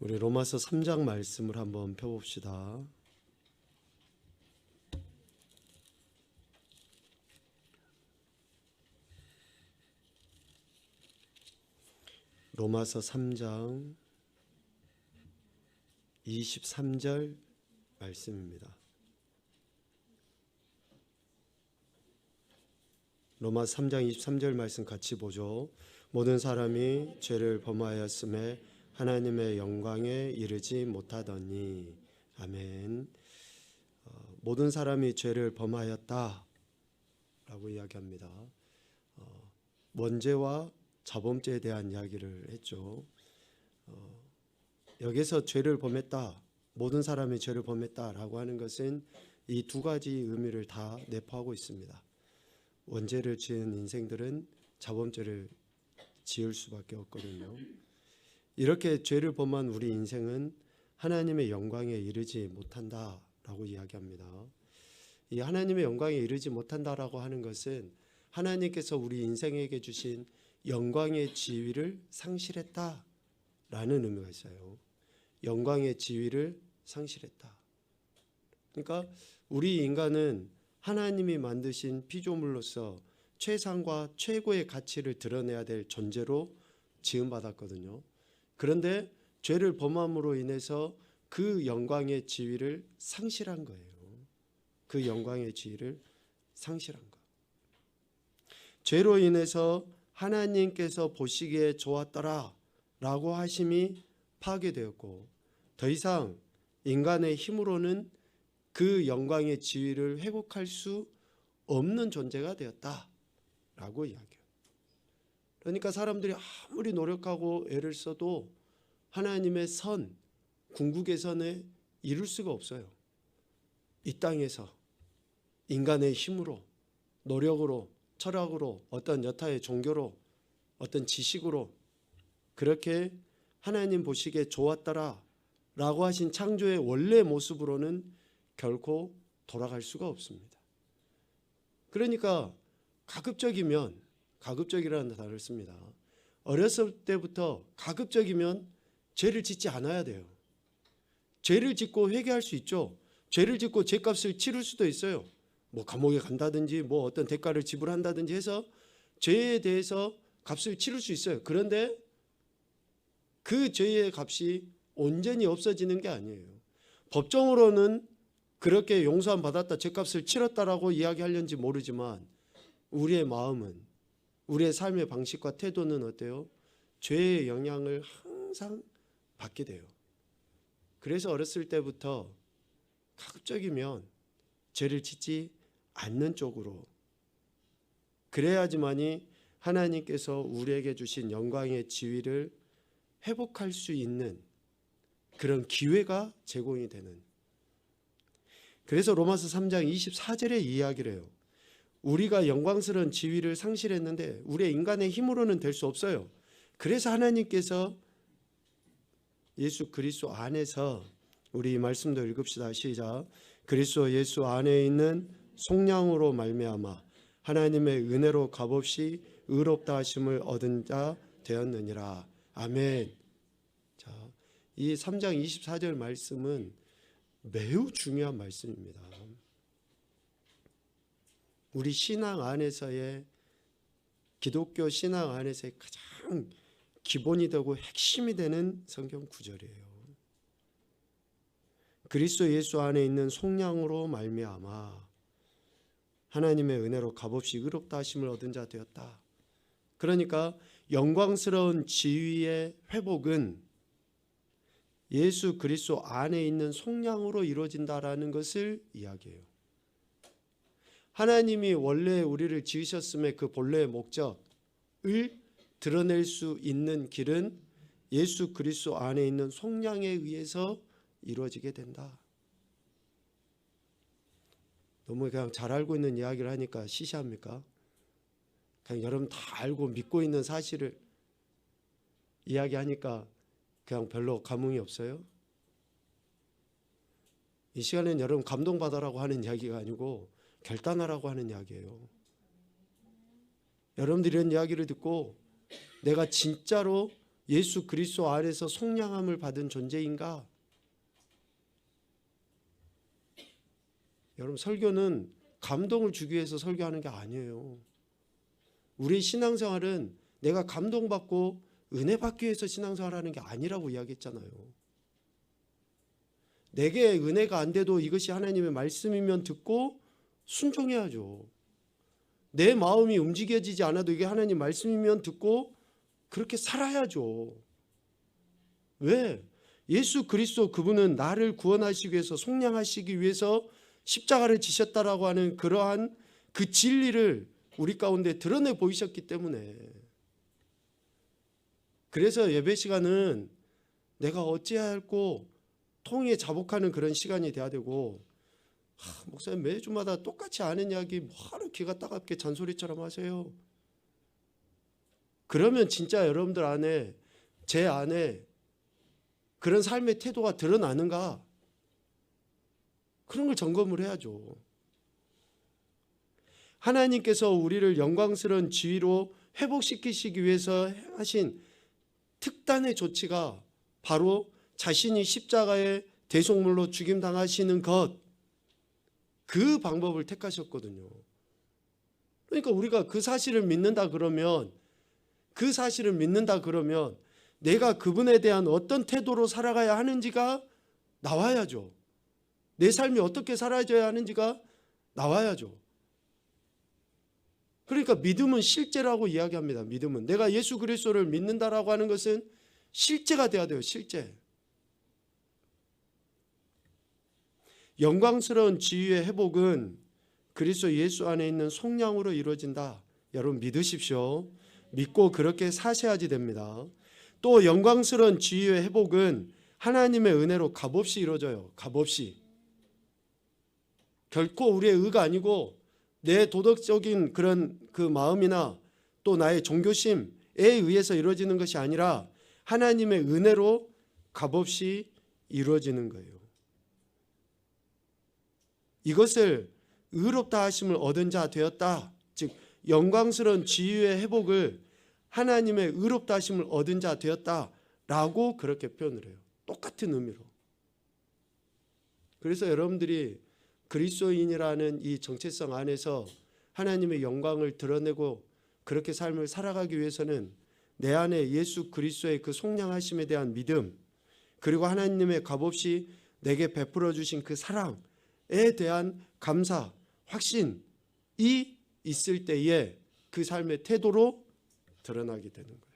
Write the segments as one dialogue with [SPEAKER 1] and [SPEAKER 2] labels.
[SPEAKER 1] 우리 로마서 3장 말씀을 한번 펴봅시다. 로마서 3장 23절 말씀입니다. 로마서 3장 23절 말씀 같이 보죠. 모든 사람이 죄를 범하였음에 하나님의 영광에 이르지 못하더니. 아멘. 모든 사람이 죄를 범하였다 라고 이야기합니다. 원죄와 자범죄에 대한 이야기를 했죠. 여기서 죄를 범했다, 모든 사람이 죄를 범했다라고 하는 것은 이 두 가지 의미를 다 내포하고 있습니다. 원죄를 지은 인생들은 자범죄를 지을 수밖에 없거든요. 이렇게 죄를 범한 우리 인생은 하나님의 영광에 이르지 못한다라고 이야기합니다. 이 하나님의 영광에 이르지 못한다라고 하는 것은 하나님께서 우리 인생에게 주신 영광의 지위를 상실했다라는 의미가 있어요. 영광의 지위를 상실했다. 그러니까 우리 인간은 하나님이 만드신 피조물로서 최상과 최고의 가치를 드러내야 될 존재로 지음받았거든요. 그런데 죄를 범함으로 인해서 그 영광의 지위를 상실한 거예요. 그 영광의 지위를 상실한 거. 죄로 인해서 하나님께서 보시기에 좋았더라 라고 하심이 파괴되었고, 더 이상 인간의 힘으로는 그 영광의 지위를 회복할 수 없는 존재가 되었다 라고 이야기해요. 그러니까 사람들이 아무리 노력하고 애를 써도 하나님의 선, 궁극의 선에 이룰 수가 없어요. 이 땅에서 인간의 힘으로, 노력으로, 철학으로, 어떤 여타의 종교로, 어떤 지식으로 그렇게 하나님 보시기에 좋았더라 라고 하신 창조의 원래 모습으로는 결코 돌아갈 수가 없습니다. 그러니까 가급적이라는 단어를 씁니다. 어렸을 때부터 가급적이면 죄를 짓지 않아야 돼요. 죄를 짓고 회개할 수 있죠. 죄를 짓고 죄값을 치를 수도 있어요. 감옥에 간다든지 어떤 대가를 지불한다든지 해서 죄에 대해서 값을 치를 수 있어요. 그런데 그 죄의 값이 온전히 없어지는 게 아니에요. 법정으로는 그렇게 용서함 받았다, 죄값을 치렀다라고 이야기하려는지 모르지만 우리의 마음은, 우리의 삶의 방식과 태도는 어때요? 죄의 영향을 항상 받게 돼요. 그래서 어렸을 때부터 가급적이면 죄를 짓지 않는 쪽으로, 그래야지만이 하나님께서 우리에게 주신 영광의 지위를 회복할 수 있는 그런 기회가 제공이 되는. 그래서 로마서 3장 24절에 이야기를 해요. 우리가 영광스러운 지위를 상실했는데 우리의 인간의 힘으로는 될 수 없어요. 그래서 하나님께서 예수 그리스도 안에서, 우리 이 말씀도 읽읍시다. 시작. 그리스도 예수 안에 있는 속량으로 말미암아 하나님의 은혜로 값없이 의롭다 하심을 얻은 자 되었느니라. 아멘. 자, 이 3장 24절 말씀은 매우 중요한 말씀입니다. 우리 신앙 안에서의, 기독교 신앙 안에서의 가장 기본이 되고 핵심이 되는 성경 구절이에요. 그리스도 예수 안에 있는 속량으로 말미암아 하나님의 은혜로 값없이 의롭다 하심을 얻은 자 되었다. 그러니까 영광스러운 지위의 회복은 예수 그리스도 안에 있는 속량으로 이루어진다라는 것을 이야기해요. 하나님이 원래 우리를 지으셨음에 그 본래의 목적을 드러낼 수 있는 길은 예수 그리스도 안에 있는 속량에 의해서 이루어지게 된다. 너무 그냥 잘 알고 있는 이야기를 하니까 시시합니까? 그냥 여러분 다 알고 믿고 있는 사실을 이야기하니까 그냥 별로 감흥이 없어요? 이 시간에는 여러분 감동받아라고 하는 이야기가 아니고 결단하라고 하는 이야기예요. 여러분들이 이런 이야기를 듣고 내가 진짜로 예수 그리스도 안에서 속량함을 받은 존재인가? 여러분, 설교는 감동을 주기 위해서 설교하는 게 아니에요. 우리 신앙생활은 내가 감동받고 은혜 받기 위해서 신앙생활하는 게 아니라고 이야기했잖아요. 내게 은혜가 안 돼도 이것이 하나님의 말씀이면 듣고 순종해야죠. 내 마음이 움직여지지 않아도 이게 하나님 말씀이면 듣고 그렇게 살아야죠. 왜? 예수 그리스도 그분은 나를 구원하시기 위해서, 속량하시기 위해서 십자가를 지셨다라고 하는 그러한 그 진리를 우리 가운데 드러내 보이셨기 때문에. 그래서 예배 시간은 내가 어찌해야 할고 통에 자복하는 그런 시간이 돼야 되고, 목사님 매주마다 똑같이 아는 이야기 뭐하러 기가 따갑게 잔소리처럼 하세요. 그러면 진짜 여러분들 안에, 제 안에 그런 삶의 태도가 드러나는가? 그런 걸 점검을 해야죠. 하나님께서 우리를 영광스러운 지위로 회복시키시기 위해서 하신 특단의 조치가 바로 자신이 십자가의 대속물로 죽임당하시는 것, 그 방법을 택하셨거든요. 그러니까 우리가 그 사실을 믿는다 그러면, 내가 그분에 대한 어떤 태도로 살아가야 하는지가 나와야죠. 내 삶이 어떻게 살아져야 하는지가 나와야죠. 그러니까 믿음은 실제라고 이야기합니다. 믿음은 내가 예수 그리스도를 믿는다라고 하는 것은 실제가 돼야 돼요. 실제. 영광스러운 지위의 회복은 그리스도 예수 안에 있는 속량으로 이루어진다. 여러분 믿으십시오. 믿고 그렇게 사셔야지 됩니다. 또 영광스러운 지위의 회복은 하나님의 은혜로 값없이 이루어져요. 값없이. 결코 우리의 의가 아니고 내 도덕적인 그런 그 마음이나 또 나의 종교심에 의해서 이루어지는 것이 아니라 하나님의 은혜로 값없이 이루어지는 거예요. 이것을 의롭다 하심을 얻은 자 되었다. 즉 영광스러운 지위의 회복을 하나님의 의롭다 하심을 얻은 자 되었다라고 그렇게 표현을 해요. 똑같은 의미로. 그래서 여러분들이 그리스도인이라는 이 정체성 안에서 하나님의 영광을 드러내고 그렇게 삶을 살아가기 위해서는 내 안에 예수 그리스도의 그 속량하심에 대한 믿음, 그리고 하나님의 값없이 내게 베풀어 주신 그 사랑에 대한 감사, 확신이 있을 때에 그 삶의 태도로 드러나게 되는 거예요.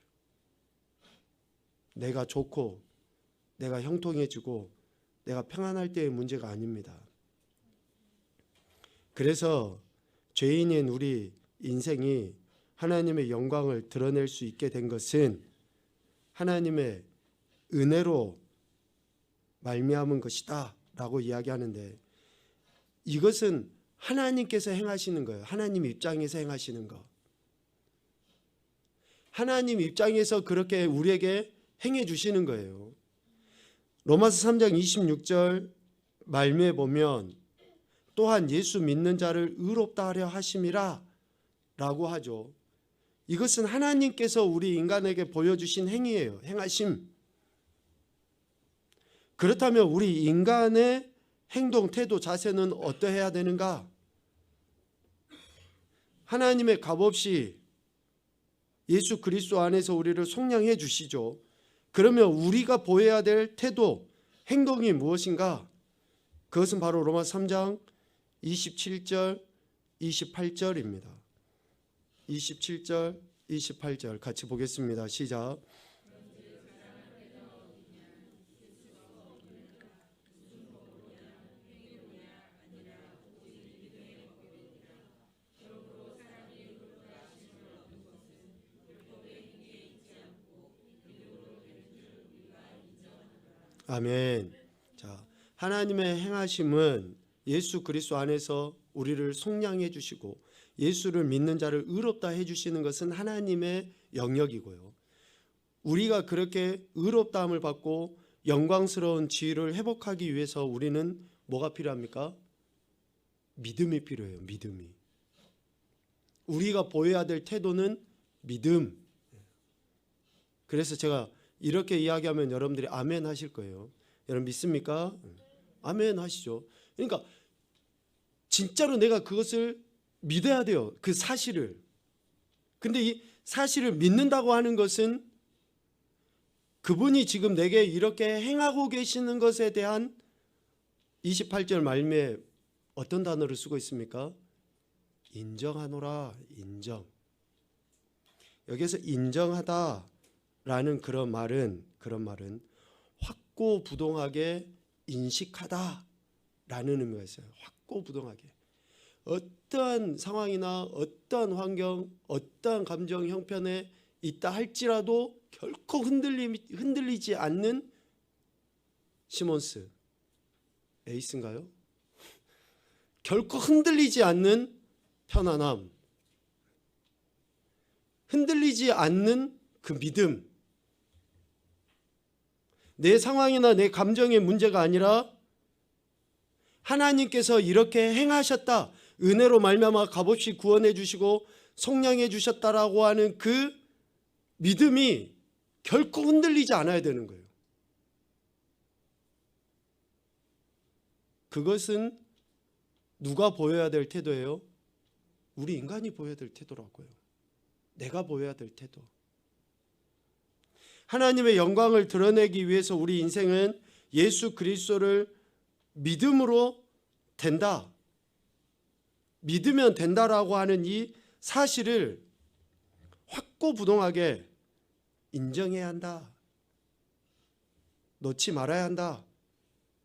[SPEAKER 1] 내가 좋고 내가 형통해지고 내가 평안할 때의 문제가 아닙니다. 그래서 죄인인 우리 인생이 하나님의 영광을 드러낼 수 있게 된 것은 하나님의 은혜로 말미암은 것이다 라고 이야기하는데, 이것은 하나님께서 행하시는 거예요. 하나님 입장에서 행하시는 거. 하나님 입장에서 그렇게 우리에게 행해 주시는 거예요. 로마서 3장 26절 말미에 보면 또한 예수 믿는 자를 의롭다 하려 하심이라 라고 하죠. 이것은 하나님께서 우리 인간에게 보여주신 행위예요. 행하심. 그렇다면 우리 인간의 행동, 태도, 자세는 어떠해야 되는가? 하나님의 값없이 예수 그리스도 안에서 우리를 속량해 주시죠. 그러면 우리가 보여야 될 태도, 행동이 무엇인가? 그것은 바로 로마서 3장 27절, 28절입니다. 27절, 28절 같이 보겠습니다. 시작. 아멘. 자, 하나님의 행하심은 예수 그리스도 안에서 우리를 속량해 주시고 예수를 믿는 자를 의롭다 해 주시는 것은 하나님의 영역이고요. 우리가 그렇게 의롭다함을 받고 영광스러운 지위를 회복하기 위해서 우리는 뭐가 필요합니까? 믿음이 필요해요. 믿음이. 우리가 보여야 될 태도는 믿음. 그래서 제가 이렇게 이야기하면 여러분들이 아멘 하실 거예요. 여러분 믿습니까? 아멘 하시죠. 그러니까 진짜로 내가 그것을 믿어야 돼요. 그 사실을. 근데 이 사실을 믿는다고 하는 것은 그분이 지금 내게 이렇게 행하고 계시는 것에 대한 28절 말미에 어떤 단어를 쓰고 있습니까? 인정하노라. 인정. 여기서 인정하다라는 그런 말은 확고부동하게 인식하다라는 의미가 있어요. 확고부동하게. 어떠한 상황이나 어떠한 환경, 어떠한 감정 형편에 있다 할지라도 결코 흔들리지 않는 시몬스. 에이스인가요? 결코 흔들리지 않는 편안함. 흔들리지 않는 그 믿음. 내 상황이나 내 감정의 문제가 아니라 하나님께서 이렇게 행하셨다. 은혜로 말미암아 값없이 구원해 주시고 속량해 주셨다라고 하는 그 믿음이 결코 흔들리지 않아야 되는 거예요. 그것은 누가 보여야 될 태도예요? 우리 인간이 보여야 될 태도라고요. 내가 보여야 될 태도. 하나님의 영광을 드러내기 위해서 우리 인생은 예수 그리스도를 믿음으로 된다. 믿으면 된다라고 하는 이 사실을 확고부동하게 인정해야 한다. 놓지 말아야 한다.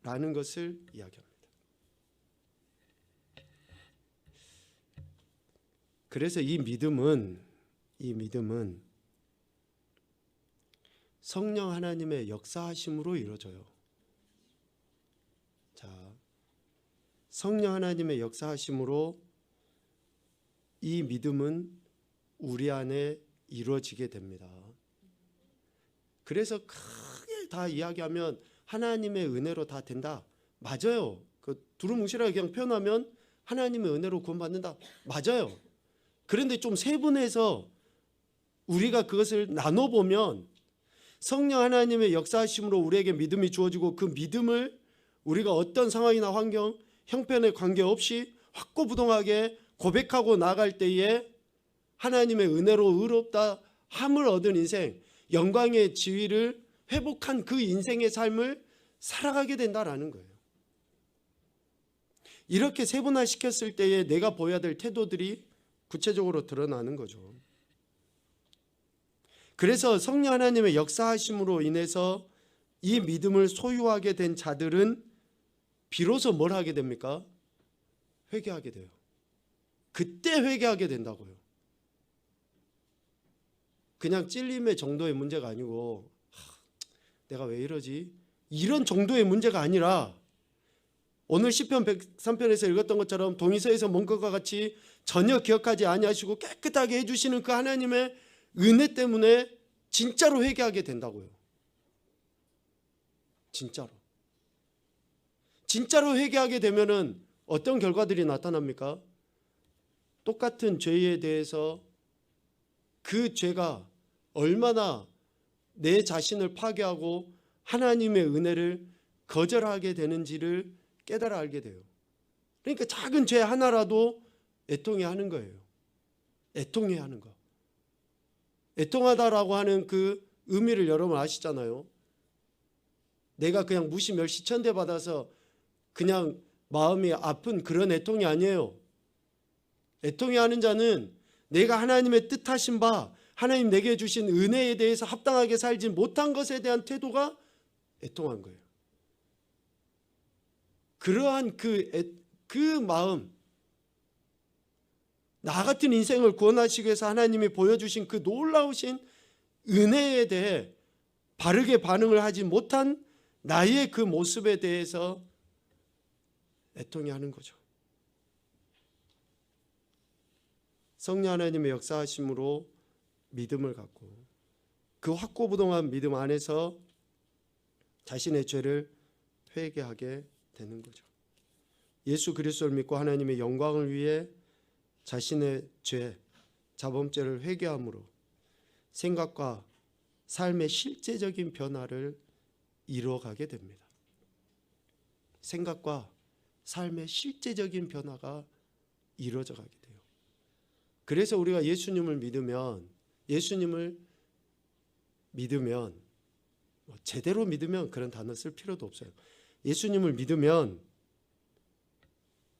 [SPEAKER 1] 라는 것을 이야기합니다. 그래서 이 믿음은 성령 하나님의 역사하심으로 이루어져요. 자, 성령 하나님의 역사하심으로 이 믿음은 우리 안에 이루어지게 됩니다. 그래서 크게 다 이야기하면 하나님의 은혜로 다 된다. 맞아요. 그 두루뭉실하게 그냥 표현하면 하나님의 은혜로 구원받는다. 맞아요. 그런데 좀 세분해서 우리가 그것을 나눠보면 성령 하나님의 역사하심으로 우리에게 믿음이 주어지고 그 믿음을 우리가 어떤 상황이나 환경, 형편에 관계없이 확고부동하게 고백하고 나갈 때에 하나님의 은혜로 의롭다 함을 얻은 인생, 영광의 지위를 회복한 그 인생의 삶을 살아가게 된다라는 거예요. 이렇게 세분화시켰을 때에 내가 보여야 될 태도들이 구체적으로 드러나는 거죠. 그래서 성령 하나님의 역사하심으로 인해서 이 믿음을 소유하게 된 자들은 비로소 뭘 하게 됩니까? 회개하게 돼요. 그때 회개하게 된다고요. 그냥 찔림의 정도의 문제가 아니고 내가 왜 이러지? 이런 정도의 문제가 아니라 오늘 시편 103편에서 읽었던 것처럼 동의서에서 본 것과 같이 전혀 기억하지 아니하시고 깨끗하게 해주시는 그 하나님의 은혜 때문에 진짜로 회개하게 된다고요. 진짜로 회개하게 되면은 어떤 결과들이 나타납니까? 똑같은 죄에 대해서 그 죄가 얼마나 내 자신을 파괴하고 하나님의 은혜를 거절하게 되는지를 깨달아 알게 돼요. 그러니까 작은 죄 하나라도 애통해 하는 거예요. 애통해 하는 거. 애통하다라고 하는 그 의미를 여러분 아시잖아요. 내가 그냥 무시 멸시 천대받아서 그냥 마음이 아픈 그런 애통이 아니에요. 애통해 하는 자는 내가 하나님의 뜻하신 바 하나님 내게 주신 은혜에 대해서 합당하게 살지 못한 것에 대한 태도가 애통한 거예요. 그러한 그 마음, 나 같은 인생을 구원하시기 위해서 하나님이 보여주신 그 놀라우신 은혜에 대해 바르게 반응을 하지 못한 나의 그 모습에 대해서 애통해 하는 거죠. 성령 하나님의 역사하심으로 믿음을 갖고 그 확고부동한 믿음 안에서 자신의 죄를 회개하게 되는 거죠. 예수 그리스도를 믿고 하나님의 영광을 위해 자신의 죄, 자범죄를 회개함으로 생각과 삶의 실제적인 변화를 이루어가게 됩니다. 생각과 삶의 실제적인 변화가 이루어져 가게 돼요. 그래서 우리가 예수님을 믿으면 제대로 믿으면 그런 단어 쓸 필요도 없어요. 예수님을 믿으면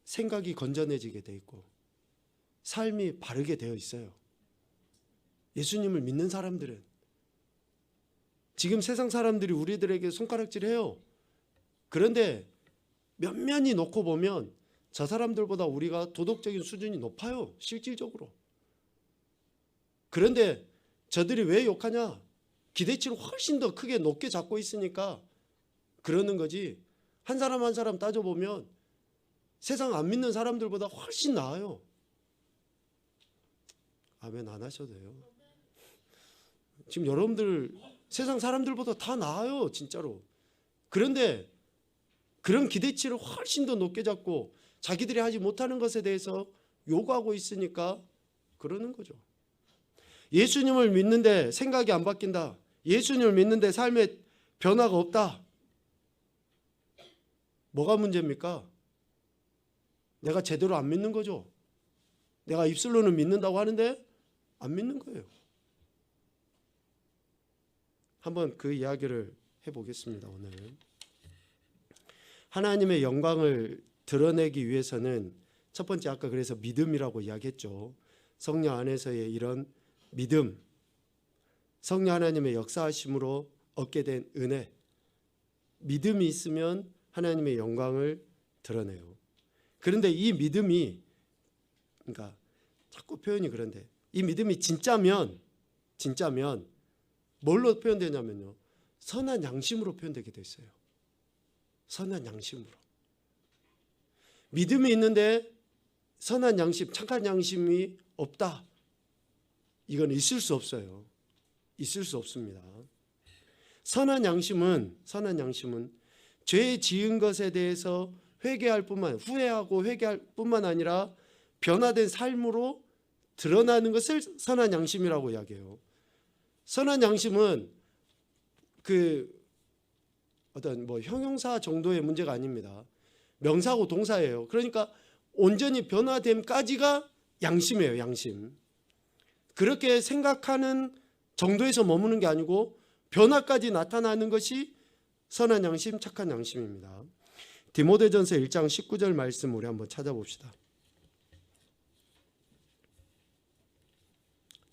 [SPEAKER 1] 생각이 건전해지게 돼 있고 삶이 바르게 되어 있어요. 예수님을 믿는 사람들은. 지금 세상 사람들이 우리들에게 손가락질해요. 그런데 면면히 놓고 보면 저 사람들보다 우리가 도덕적인 수준이 높아요. 실질적으로. 그런데 저들이 왜 욕하냐? 기대치를 훨씬 더 크게 높게 잡고 있으니까 그러는 거지. 한 사람 한 사람 따져보면 세상 안 믿는 사람들보다 훨씬 나아요. 아멘 안 하셔도 돼요. 지금 여러분들 세상 사람들보다 다 나아요. 진짜로. 그런데 그런 기대치를 훨씬 더 높게 잡고 자기들이 하지 못하는 것에 대해서 요구하고 있으니까 그러는 거죠. 예수님을 믿는데 생각이 안 바뀐다. 예수님을 믿는데 삶에 변화가 없다. 뭐가 문제입니까? 내가 제대로 안 믿는 거죠. 내가 입술로는 믿는다고 하는데 안 믿는 거예요. 한번 그 이야기를 해보겠습니다. 오늘 하나님의 영광을 드러내기 위해서는 첫 번째 아까 그래서 믿음이라고 이야기했죠. 성령 안에서의 이런 믿음, 성령 하나님의 역사하심으로 얻게 된 은혜, 믿음이 있으면 하나님의 영광을 드러내요. 그런데 이 믿음이, 그러니까 자꾸 표현이 그런데 이 믿음이 진짜면 뭘로 표현되냐면요, 선한 양심으로 표현되게 돼 있어요. 선한 양심으로. 믿음이 있는데 선한 양심, 착한 양심이 없다. 이건 있을 수 없어요. 있을 수 없습니다. 선한 양심은 죄 지은 것에 대해서 후회하고 회개할 뿐만 아니라 변화된 삶으로 드러나는 것을 선한 양심이라고 이야기해요. 선한 양심은 어떤 형용사 정도의 문제가 아닙니다. 명사하고 동사예요. 그러니까 온전히 변화됨까지가 양심이에요. 양심. 그렇게 생각하는 정도에서 머무는 게 아니고 변화까지 나타나는 것이 선한 양심, 착한 양심입니다. 디모데전서 1장 19절 말씀 우리 한번 찾아봅시다.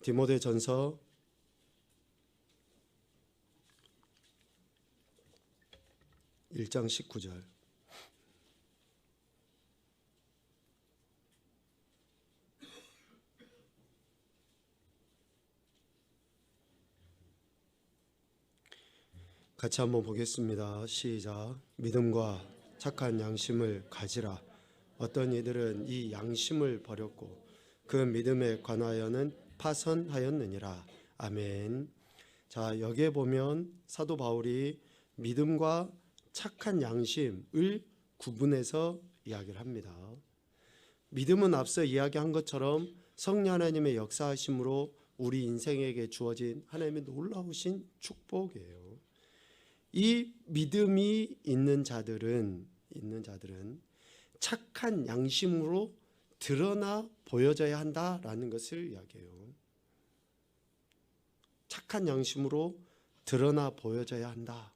[SPEAKER 1] 디모데전서 1장 19절. 같이 한번 보겠습니다. 시작. 믿음과 착한 양심을 가지라. 어떤 이들은 이 양심을 버렸고 그 믿음에 관하여는 파선하였느니라. 아멘. 자, 여기에 보면 사도 바울이 믿음과 착한 양심을 구분해서 이야기를 합니다. 믿음은 앞서 이야기한 것처럼 성령 하나님의 역사하심으로 우리 인생에게 주어진 하나님의 놀라우신 축복이에요. 이 믿음이 있는 자들은 착한 양심으로 드러나 보여져야 한다라는 것을 이야기해요. 착한 양심으로 드러나 보여져야 한다.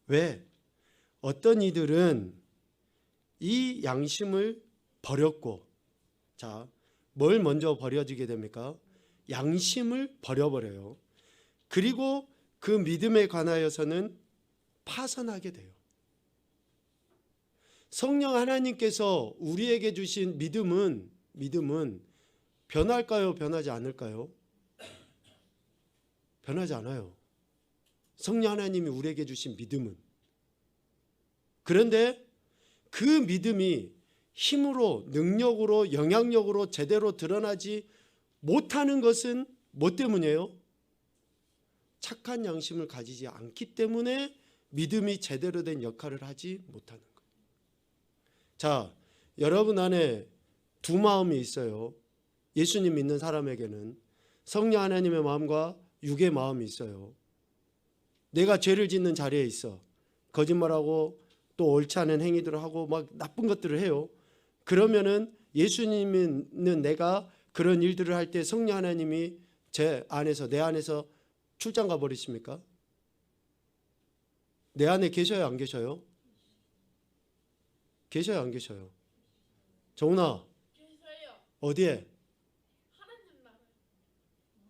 [SPEAKER 1] 왜? 어떤 이들은 이 양심을 버렸고, 자, 뭘 먼저 버려지게 됩니까? 양심을 버려버려요. 그리고 그 믿음에 관하여서는 파선하게 돼요. 성령 하나님께서 우리에게 주신 믿음은 변할까요? 변하지 않을까요? 변하지 않아요. 성령 하나님이 우리에게 주신 믿음은. 그런데 그 믿음이 힘으로, 능력으로, 영향력으로 제대로 드러나지 못하는 것은 뭐 때문이에요? 착한 양심을 가지지 않기 때문에 믿음이 제대로 된 역할을 하지 못하는 거예요. 자, 여러분 안에 두 마음이 있어요. 예수님 믿는 사람에게는 성령 하나님의 마음과 육의 마음이 있어요. 내가 죄를 짓는 자리에 있어. 거짓말하고 또 옳지 않은 행위들을 하고 막 나쁜 것들을 해요. 그러면은 예수님은 내가 그런 일들을 할 때 성령 하나님이 제 안에서, 내 안에서 출장 가버리십니까? 내 안에 계셔요, 안 계셔요? 계셔요, 안 계셔요? 정훈아,
[SPEAKER 2] 계셔요.
[SPEAKER 1] 어디에?
[SPEAKER 2] 하나님 나라에.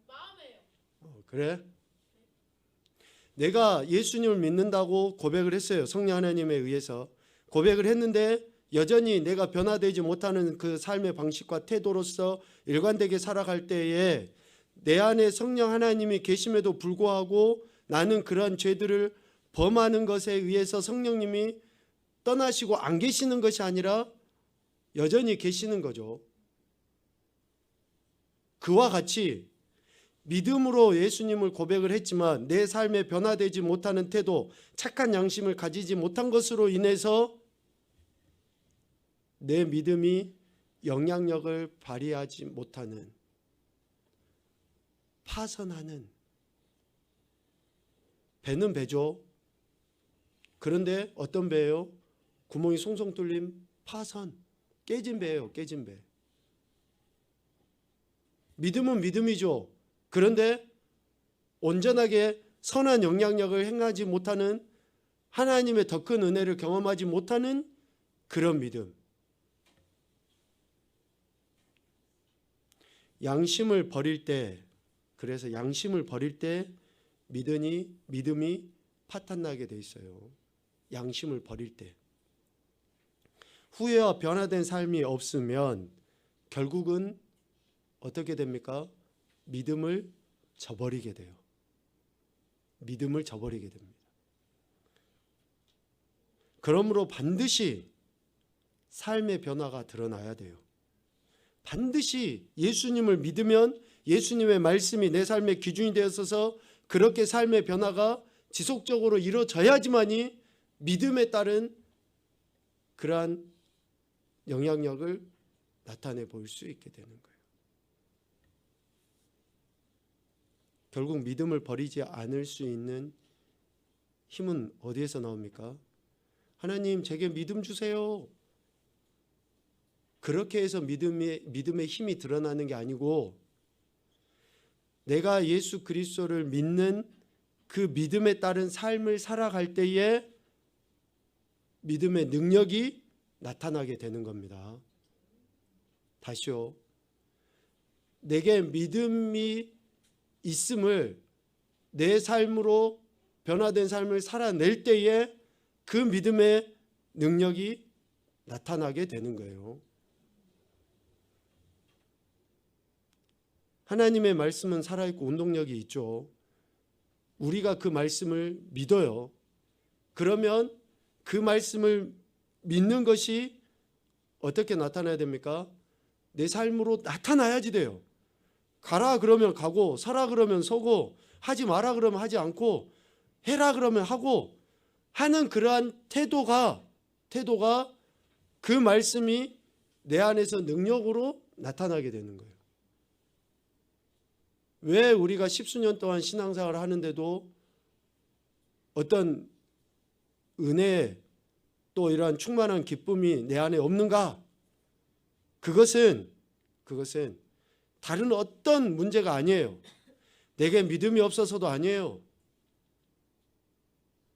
[SPEAKER 2] 마음에요.
[SPEAKER 1] 그래? 내가 예수님을 믿는다고 고백을 했어요. 성령 하나님에 의해서 고백을 했는데 여전히 내가 변화되지 못하는 그 삶의 방식과 태도로서 일관되게 살아갈 때에 내 안에 성령 하나님이 계심에도 불구하고 나는 그런 죄들을 범하는 것에 의해서 성령님이 떠나시고 안 계시는 것이 아니라 여전히 계시는 거죠. 그와 같이 믿음으로 예수님을 고백을 했지만 내 삶에 변화되지 못하는 태도, 착한 양심을 가지지 못한 것으로 인해서 내 믿음이 영향력을 발휘하지 못하는, 파선하는, 배는 배죠. 그런데 어떤 배예요? 구멍이 송송 뚫린 파선, 깨진 배예요. 깨진 배. 믿음은 믿음이죠. 그런데 온전하게 선한 영향력을 행하지 못하는, 하나님의 더 큰 은혜를 경험하지 못하는 그런 믿음. 양심을 버릴 때, 그래서 양심을 버릴 때 믿음이 파탄나게 돼 있어요. 양심을 버릴 때. 후회와 변화된 삶이 없으면 결국은 어떻게 됩니까? 믿음을 저버리게 돼요. 믿음을 저버리게 됩니다. 그러므로 반드시 삶의 변화가 드러나야 돼요. 반드시 예수님을 믿으면 예수님의 말씀이 내 삶의 기준이 되어서 그렇게 삶의 변화가 지속적으로 이루어져야지만이 믿음에 따른 그러한 영향력을 나타내 보일 수 있게 되는 거예요. 결국 믿음을 버리지 않을 수 있는 힘은 어디에서 나옵니까? 하나님, 제게 믿음 주세요. 그렇게 해서 믿음의 힘이 드러나는 게 아니고 내가 예수 그리스도를 믿는 그 믿음에 따른 삶을 살아갈 때에 믿음의 능력이 나타나게 되는 겁니다. 다시요. 내게 믿음이 있음을 내 삶으로 변화된 삶을 살아낼 때에 그 믿음의 능력이 나타나게 되는 거예요. 하나님의 말씀은 살아있고 운동력이 있죠. 우리가 그 말씀을 믿어요. 그러면 그 말씀을 믿는 것이 어떻게 나타나야 됩니까? 내 삶으로 나타나야지 돼요. 가라 그러면 가고, 서라 그러면 서고, 하지 마라 그러면 하지 않고, 해라 그러면 하고 하는 그러한 태도가 그 말씀이 내 안에서 능력으로 나타나게 되는 거예요. 왜 우리가 십수년 동안 신앙생활을 하는데도 어떤 은혜 또 이러한 충만한 기쁨이 내 안에 없는가? 그것은 다른 어떤 문제가 아니에요. 내게 믿음이 없어서도 아니에요.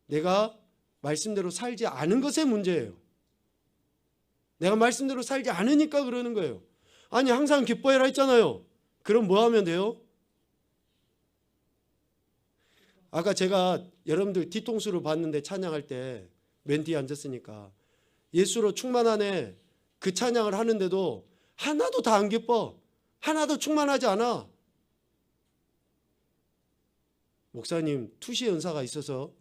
[SPEAKER 1] 내가 말씀대로 살지 않은 것의 문제예요. 내가 말씀대로 살지 않으니까 그러는 거예요. 아니, 항상 기뻐해라 했잖아요. 그럼 뭐 하면 돼요? 아까 제가 여러분들 뒤통수를 봤는데 찬양할 때 맨 뒤에 앉았으니까 예수로 충만하네 그 찬양을 하는데도 하나도 다 안 기뻐. 하나도 충만하지 않아. 목사님 투시 은사가 있어서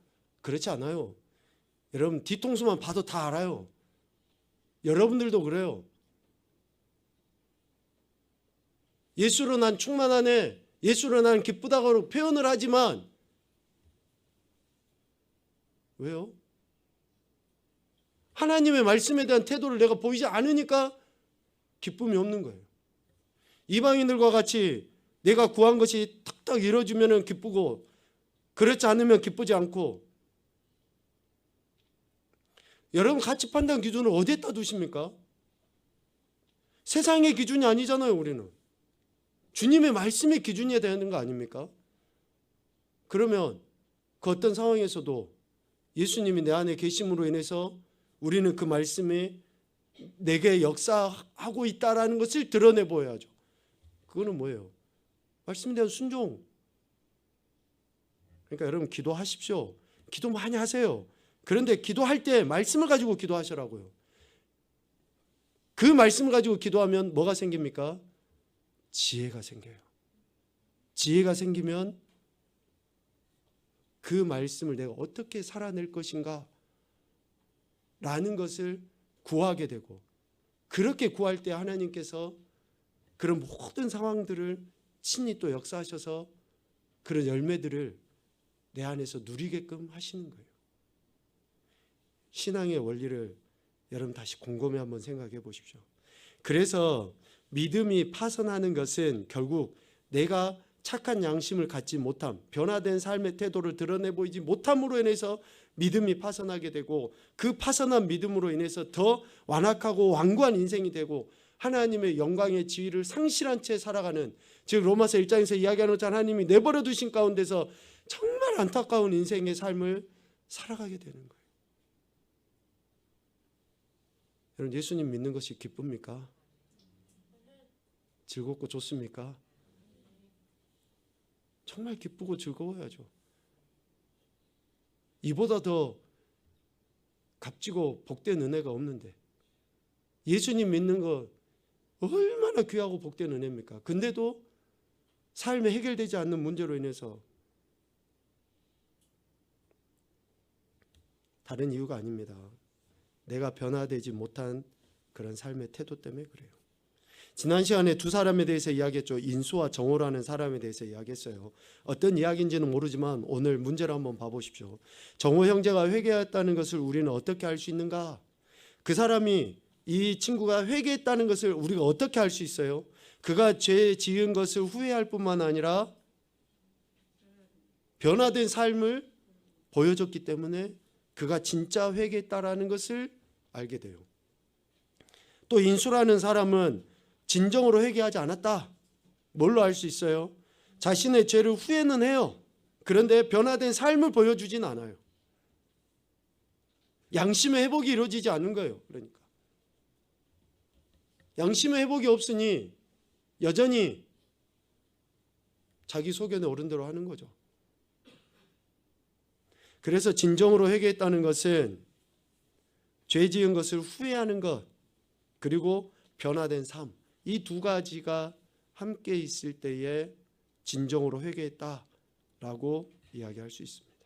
[SPEAKER 1] 그렇지 않아요. 여러분 뒤통수만 봐도 다 알아요. 여러분들도 그래요. 예수로 난 충만하네, 예수로 난 기쁘다고 표현을 하지만 왜요? 하나님의 말씀에 대한 태도를 내가 보이지 않으니까 기쁨이 없는 거예요. 이방인들과 같이 내가 구한 것이 탁탁 이루어지면 기쁘고 그렇지 않으면 기쁘지 않고. 여러분 가치 판단 기준을 어디에다 두십니까? 세상의 기준이 아니잖아요. 우리는 주님의 말씀의 기준이 되는 거 아닙니까? 그러면 그 어떤 상황에서도 예수님이 내 안에 계심으로 인해서 우리는 그 말씀이 내게 역사하고 있다라는 것을 드러내 보여야죠. 그거는 뭐예요? 말씀에 대한 순종. 그러니까 여러분 기도하십시오. 기도 많이 하세요. 그런데 기도할 때 말씀을 가지고 기도하시라고요. 그 말씀을 가지고 기도하면 뭐가 생깁니까? 지혜가 생겨요. 지혜가 생기면 그 말씀을 내가 어떻게 살아낼 것인가 라는 것을 구하게 되고, 그렇게 구할 때 하나님께서 그런 모든 상황들을 친히 또 역사하셔서 그런 열매들을 내 안에서 누리게끔 하시는 거예요. 신앙의 원리를 여러분 다시 곰곰이 한번 생각해 보십시오. 그래서 믿음이 파선하는 것은 결국 내가 착한 양심을 갖지 못함, 변화된 삶의 태도를 드러내 보이지 못함으로 인해서 믿음이 파선하게 되고, 그 파선한 믿음으로 인해서 더 완악하고 완고한 인생이 되고 하나님의 영광의 지위를 상실한 채 살아가는, 즉 로마서 1장에서 이야기하는 것처럼 하나님이 내버려 두신 가운데서 정말 안타까운 인생의 삶을 살아가게 되는 거예요. 여러분 예수님 믿는 것이 기쁩니까? 즐겁고 좋습니까? 정말 기쁘고 즐거워야죠. 이보다 더 값지고 복된 은혜가 없는데, 예수님 믿는 거 얼마나 귀하고 복된 은혜입니까? 근데도 삶에 해결되지 않는 문제로 인해서, 다른 이유가 아닙니다. 내가 변화되지 못한 그런 삶의 태도 때문에 그래요. 지난 시간에 두 사람에 대해서 이야기했죠. 인수와 정오라는 사람에 대해서 이야기했어요. 어떤 이야기인지는 모르지만 오늘 문제를 한번 봐보십시오. 정오 형제가 회개했다는 것을 우리는 어떻게 알 수 있는가? 그 사람이, 이 친구가 회개했다는 것을 우리가 어떻게 알 수 있어요? 그가 죄 지은 것을 후회할 뿐만 아니라 변화된 삶을 보여줬기 때문에 그가 진짜 회개했다라는 것을 알게 돼요. 또 인수라는 사람은 진정으로 회개하지 않았다. 뭘로 알 수 있어요? 자신의 죄를 후회는 해요. 그런데 변화된 삶을 보여주진 않아요. 양심의 회복이 이루어지지 않는 거예요. 그러니까 양심의 회복이 없으니 여전히 자기 소견에 오른 대로 하는 거죠. 그래서 진정으로 회개했다는 것은 죄 지은 것을 후회하는 것, 그리고 변화된 삶, 이 두 가지가 함께 있을 때에 진정으로 회개했다라고 이야기할 수 있습니다.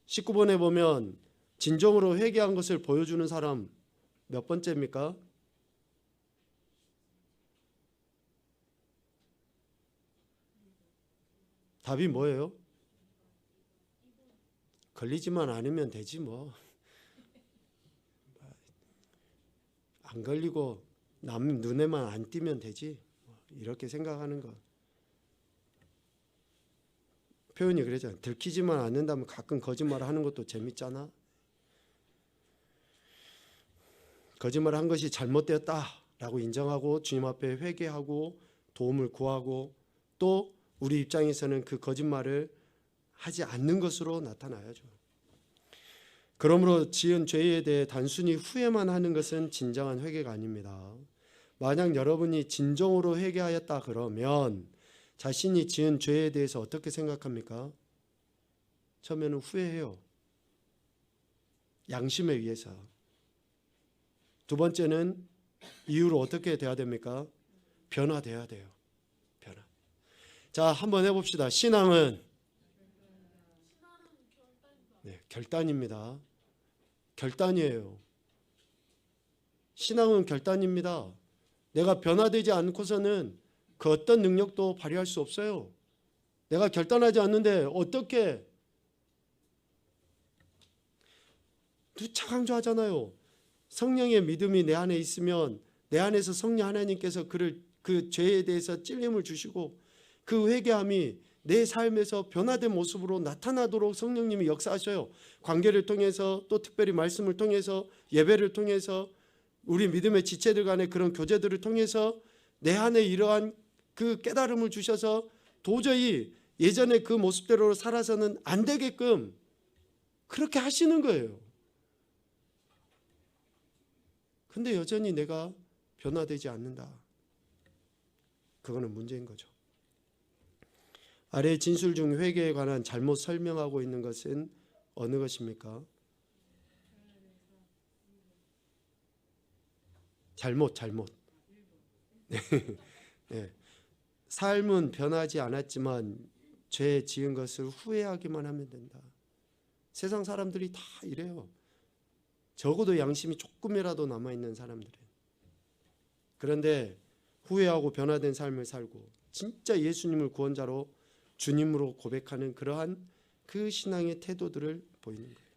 [SPEAKER 1] 19번에 보면 진정으로 회개한 것을 보여주는 사람 몇 번째입니까? 답이 뭐예요? 걸리지만 않으면 되지 뭐. 안 걸리고 남 눈에만 안 띄면 되지, 이렇게 생각하는 거. 표현이 그러잖아요. 들키지만 않는다면 가끔 거짓말을 하는 것도 재밌잖아. 거짓말을 한 것이 잘못되었다라고 인정하고 주님 앞에 회개하고 도움을 구하고, 또 우리 입장에서는 그 거짓말을 하지 않는 것으로 나타나야죠. 그러므로 지은 죄에 대해 단순히 후회만 하는 것은 진정한 회개가 아닙니다. 만약 여러분이 진정으로 회개하였다 그러면 자신이 지은 죄에 대해서 어떻게 생각합니까? 처음에는 후회해요. 양심에 의해서. 두 번째는 이유로 어떻게 돼야 됩니까? 변화돼야 돼요. 변화. 자, 한번 해봅시다. 신앙은 결단입니다. 결단이에요. 신앙은 결단입니다. 내가 변화되지 않고서는 그 어떤 능력도 발휘할 수 없어요. 내가 결단하지 않는데 어떻게, 누차 강조하잖아요. 성령의 믿음이 내 안에 있으면 내 안에서 성령 하나님께서 그 죄에 대해서 찔림을 주시고 그 회개함이 내 삶에서 변화된 모습으로 나타나도록 성령님이 역사하셔요. 관계를 통해서, 또 특별히 말씀을 통해서, 예배를 통해서, 우리 믿음의 지체들 간의 그런 교제들을 통해서 내 안에 이러한 그 깨달음을 주셔서 도저히 예전의 그 모습대로 살아서는 안 되게끔 그렇게 하시는 거예요. 근데 여전히 내가 변화되지 않는다. 그거는 문제인 거죠. 아래 진술 중 회개에 관한 잘못 설명하고 있는 것은 어느 것입니까? 잘못. 네. 삶은 변하지 않았지만 죄 지은 것을 후회하기만 하면 된다. 세상 사람들이 다 이래요. 적어도 양심이 조금이라도 남아있는 사람들은. 그런데 후회하고 변화된 삶을 살고 진짜 예수님을 구원자로 주님으로 고백하는 그러한 그 신앙의 태도들을 보이는 거예요.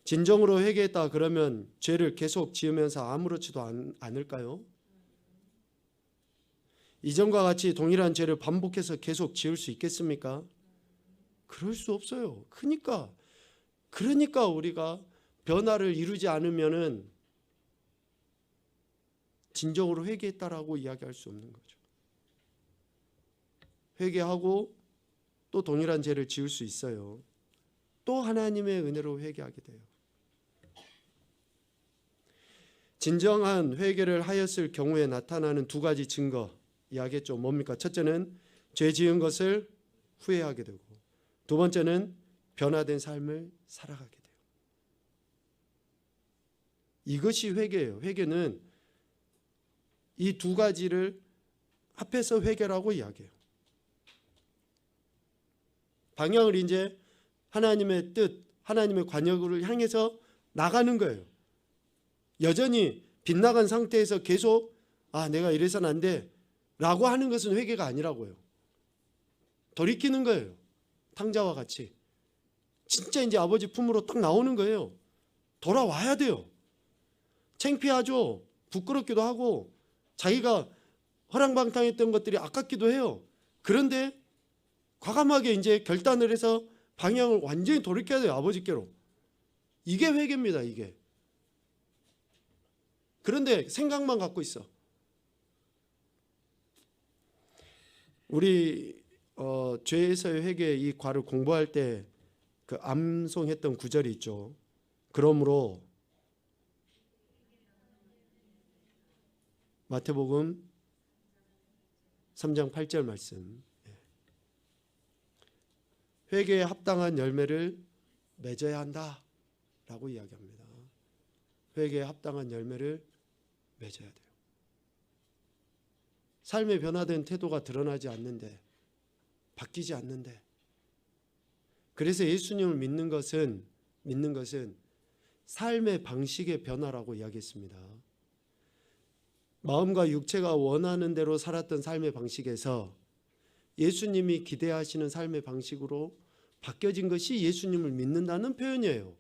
[SPEAKER 1] 진정으로 회개했다 그러면 죄를 계속 지으면서 아무렇지도 않을까요? 이전과 같이 동일한 죄를 반복해서 계속 지을 수 있겠습니까? 그럴 수 없어요. 그러니까 우리가 변화를 이루지 않으면은 진정으로 회개했다라고 이야기할 수 없는 거죠. 회개하고 또 동일한 죄를 지을 수 있어요. 또 하나님의 은혜로 회개하게 돼요. 진정한 회개를 하였을 경우에 나타나는 두 가지 증거 이야기했죠. 뭡니까? 첫째는 죄 지은 것을 후회하게 되고, 두 번째는 변화된 삶을 살아가게 돼요. 이것이 회개예요. 회개는 이 두 가지를 합해서 회개라고 이야기해요. 방향을 이제 하나님의 뜻, 하나님의 관역을 향해서 나가는 거예요. 여전히 빗나간 상태에서 계속 내가 이래서는 안 돼 라고 하는 것은 회개가 아니라고요. 돌이키는 거예요. 탕자와 같이. 진짜 이제 아버지 품으로 딱 나오는 거예요. 돌아와야 돼요. 창피하죠. 부끄럽기도 하고 자기가 허랑방탕했던 것들이 아깝기도 해요. 그런데 과감하게 이제 결단을 해서 방향을 완전히 돌이켜야 돼요. 아버지께로. 이게 회개입니다. 이게. 그런데 생각만 갖고 있어. 우리 죄에서의 회개 이 과를 공부할 때 그 암송했던 구절이 있죠. 그러므로 마태복음 3장 8절 말씀. 회개에 합당한 열매를 맺어야 한다라고 이야기합니다. 회개에 합당한 열매를 맺어야 돼요. 삶의 변화된 태도가 드러나지 않는데, 바뀌지 않는데, 그래서 예수님을 믿는 것은 삶의 방식의 변화라고 이야기했습니다. 마음과 육체가 원하는 대로 살았던 삶의 방식에서 예수님이 기대하시는 삶의 방식으로 바뀌어진 것이 예수님을 믿는다는 표현이에요.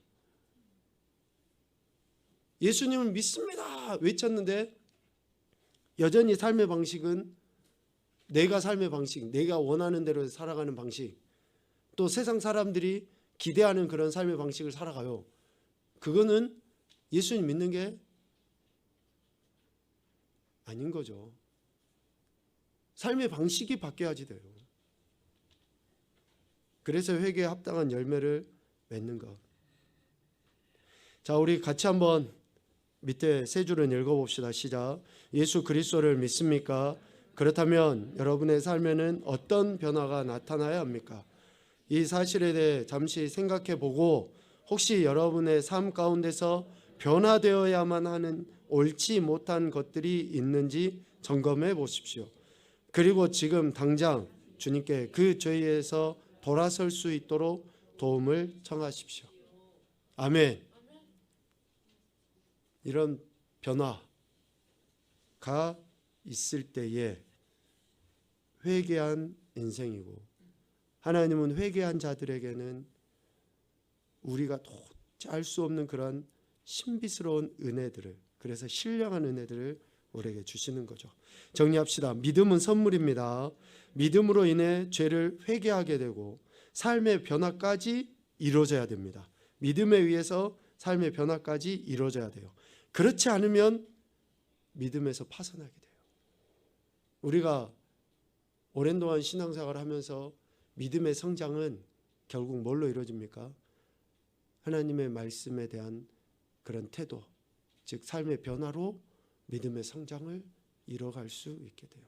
[SPEAKER 1] 예수님을 믿습니다 외쳤는데 여전히 삶의 방식은 내가 삶의 방식, 내가 원하는 대로 살아가는 방식, 또 세상 사람들이 기대하는 그런 삶의 방식을 살아가요. 그거는 예수님 믿는 게 아닌 거죠. 삶의 방식이 바뀌어야지 돼요. 그래서 회개에 합당한 열매를 맺는 것. 자, 우리 같이 한번 밑에 세 줄은 읽어봅시다. 시작. 예수 그리스도를 믿습니까? 그렇다면 여러분의 삶에는 어떤 변화가 나타나야 합니까? 이 사실에 대해 잠시 생각해 보고 혹시 여러분의 삶 가운데서 변화되어야만 하는 옳지 못한 것들이 있는지 점검해 보십시오. 그리고 지금 당장 주님께 그 죄에서 돌아설 수 있도록 도움을 청하십시오. 아멘. 이런 변화가 있을 때에 회개한 인생이고, 하나님은 회개한 자들에게는 우리가 도저히 알 수 없는 그런 신비스러운 은혜들을, 그래서 신령한 은혜들을 우리에게 주시는 거죠. 정리합시다. 믿음은 선물입니다. 믿음으로 인해 죄를 회개하게 되고 삶의 변화까지 이루어져야 됩니다. 믿음에 의해서 삶의 변화까지 이루어져야 돼요. 그렇지 않으면 믿음에서 파산하게 돼요. 우리가 오랜 동안 신앙생활을 하면서 믿음의 성장은 결국 뭘로 이루어집니까? 하나님의 말씀에 대한 그런 태도, 즉 삶의 변화로 믿음의 성장을 이뤄갈 수 있게 돼요.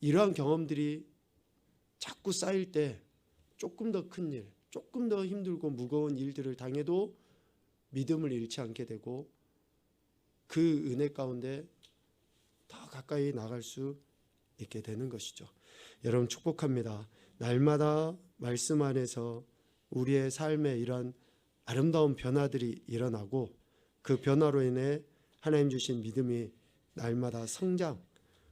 [SPEAKER 1] 이러한 경험들이 자꾸 쌓일 때 조금 더 큰 일, 조금 더 힘들고 무거운 일들을 당해도 믿음을 잃지 않게 되고 그 은혜 가운데 더 가까이 나갈 수 있게 되는 것이죠. 여러분 축복합니다. 날마다 말씀 안에서 우리의 삶에 이런 아름다운 변화들이 일어나고 그 변화로 인해 하나님 주신 믿음이 날마다 성장,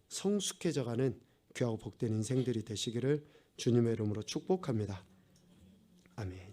[SPEAKER 1] 성숙해져가는 귀하고 복된 인생들이 되시기를 주님의 이름으로 축복합니다. 아멘.